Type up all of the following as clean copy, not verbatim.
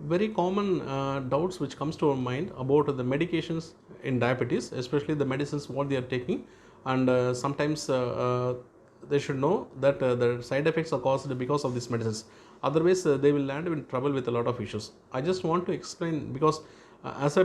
very common doubts which comes to our mind about the medications in diabetes, especially the medicines what they are taking, and sometimes they should know that the side effects are caused because of these medicines. Otherwise, they will land in trouble with a lot of issues. I just want to explain because as a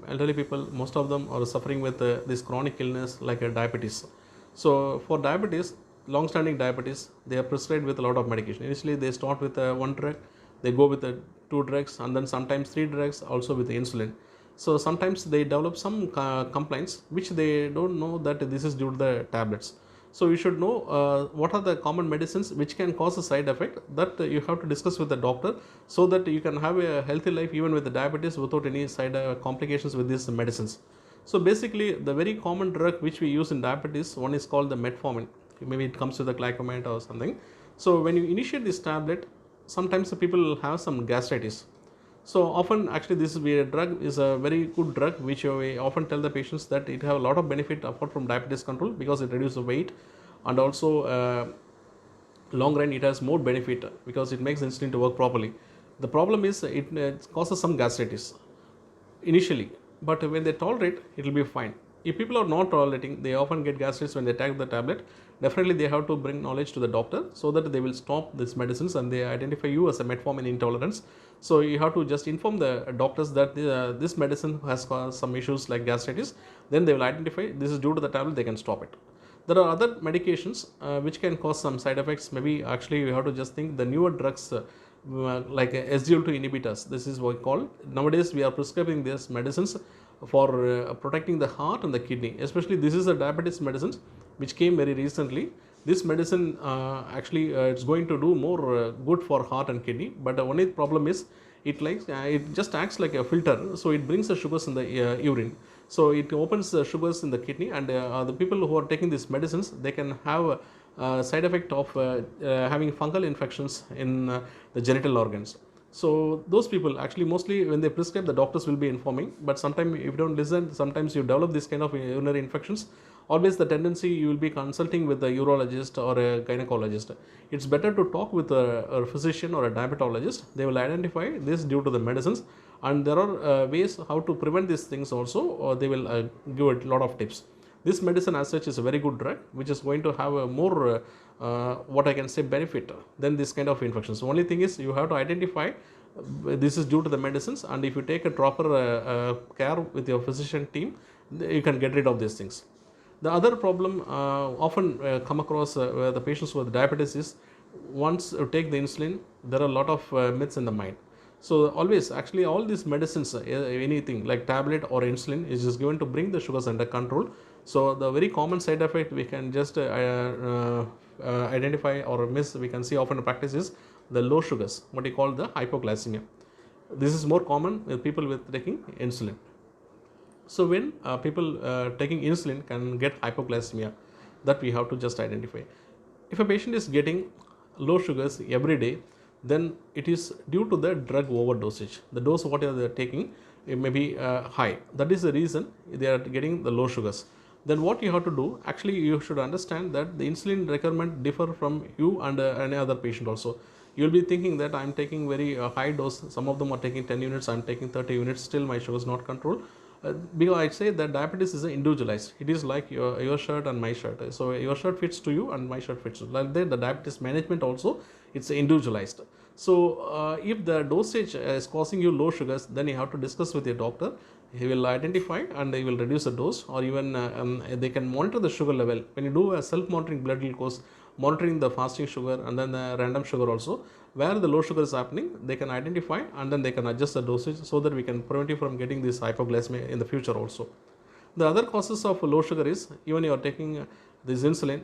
elderly people, most of them are suffering with this chronic illness like diabetes. So for diabetes, long-standing diabetes, they are prescribed with a lot of medication. Initially, they start with one drug, they go with two drugs, and then sometimes three drugs also with the insulin. So sometimes they develop some complaints which they don't know that this is due to the tablets. So you should know what are the common medicines which can cause a side effect, that you have to discuss with the doctor, so that you can have a healthy life even with the diabetes without any side complications with these medicines. So basically, the very common drug which we use in diabetes, one is called the metformin. Maybe it comes with a glycomate or something. So when you initiate this tablet, sometimes the people have some gastritis. So often, actually, this drug is a very good drug which we often tell the patients that it have a lot of benefit apart from diabetes control, because it reduces the weight, and also long run it has more benefit because it makes insulin to work properly. The problem is it causes some gastritis initially, but when they tolerate, it will be fine. If people are not tolerating, they often get gastritis when they take the tablet. Definitely they have to bring knowledge to the doctor so that they will stop these medicines, and they identify you as a metformin intolerance. So you have to just inform the doctors that this medicine has caused some issues like gastritis. Then they will identify this is due to the tablet, they can stop it. There are other medications which can cause some side effects. Maybe actually you have to just think the newer drugs like SGLT2 inhibitors. This is what we call. Nowadays we are prescribing these medicines for protecting the heart and the kidney. Especially this is a diabetes medicines which came very recently. This medicine actually it's going to do more good for heart and kidney, but the only problem is it just acts like a filter, so it brings the sugars in the urine. So it opens the sugars in the kidney, and the people who are taking these medicines, they can have a side effect of having fungal infections in the genital organs. So those people actually mostly when they prescribe, the doctors will be informing, but sometimes if you don't listen, sometimes you develop this kind of urinary infections. Always the tendency you will be consulting with a urologist or a gynecologist. It's better to talk with a physician or a diabetologist. They will identify this due to the medicines, and there are ways how to prevent these things also, or they will give a lot of tips. This medicine as such is a very good drug which is going to have a more what I can say benefit than this kind of infections. The only thing is you have to identify this is due to the medicines, and if you take a proper care with your physician team, you can get rid of these things. The other problem often come across the patients with diabetes is, once you take the insulin, there are a lot of myths in the mind. So always, actually, all these medicines, anything like tablet or insulin, is just given to bring the sugars under control. So the very common side effect we can just identify or miss, we can see often in practice is the low sugars, what we call the hypoglycemia. This is more common with people with taking insulin. So when people taking insulin can get hypoglycemia, that we have to just identify. If a patient is getting low sugars every day, then it is due to the drug overdosage. The dose what they are taking, it may be high. That is the reason they are getting the low sugars. Then what you have to do, actually you should understand that the insulin requirement differ from you and any other patient also. You will be thinking that I am taking very high dose, some of them are taking 10 units, I am taking 30 units, still my sugar is not controlled. Because I say that diabetes is individualized. It is like your shirt and my shirt. So your shirt fits to you and my shirt fits to you. Like that, the diabetes management also, it's individualized. So if the dosage is causing you low sugars, then you have to discuss with your doctor. He will identify and he will reduce the dose, or even they can monitor the sugar level. When you do a self-monitoring blood glucose, monitoring the fasting sugar and then the random sugar also, where the low sugar is happening, they can identify and then they can adjust the dosage so that we can prevent you from getting this hypoglycemia in the future also. The other causes of low sugar is, even you are taking this insulin,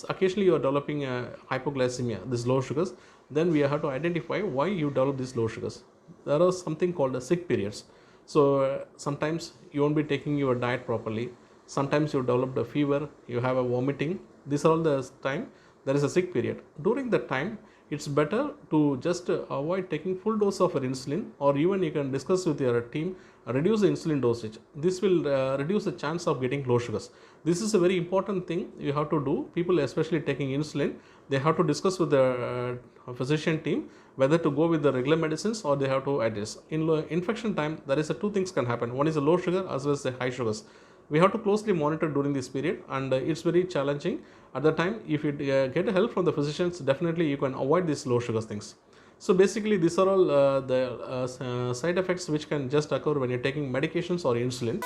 occasionally you are developing hypoglycemia, these low sugars, then we have to identify why you develop these low sugars. There are something called the sick periods. So sometimes you won't be taking your diet properly, sometimes you develop a fever, you have a vomiting, these are all the time there is a sick period. During that time, it's better to just avoid taking full dose of your insulin, or even you can discuss with your team, reduce the insulin dosage. This will reduce the chance of getting low sugars. This is a very important thing you have to do. People especially taking insulin, they have to discuss with the physician team whether to go with the regular medicines or they have to adjust. In infection time, there is two things can happen. One is a low sugar as well as the high sugars. We have to closely monitor during this period, and it's very challenging. At the time, if you get help from the physicians, definitely you can avoid these low sugar things. So basically, these are all the side effects which can just occur when you're taking medications or insulin.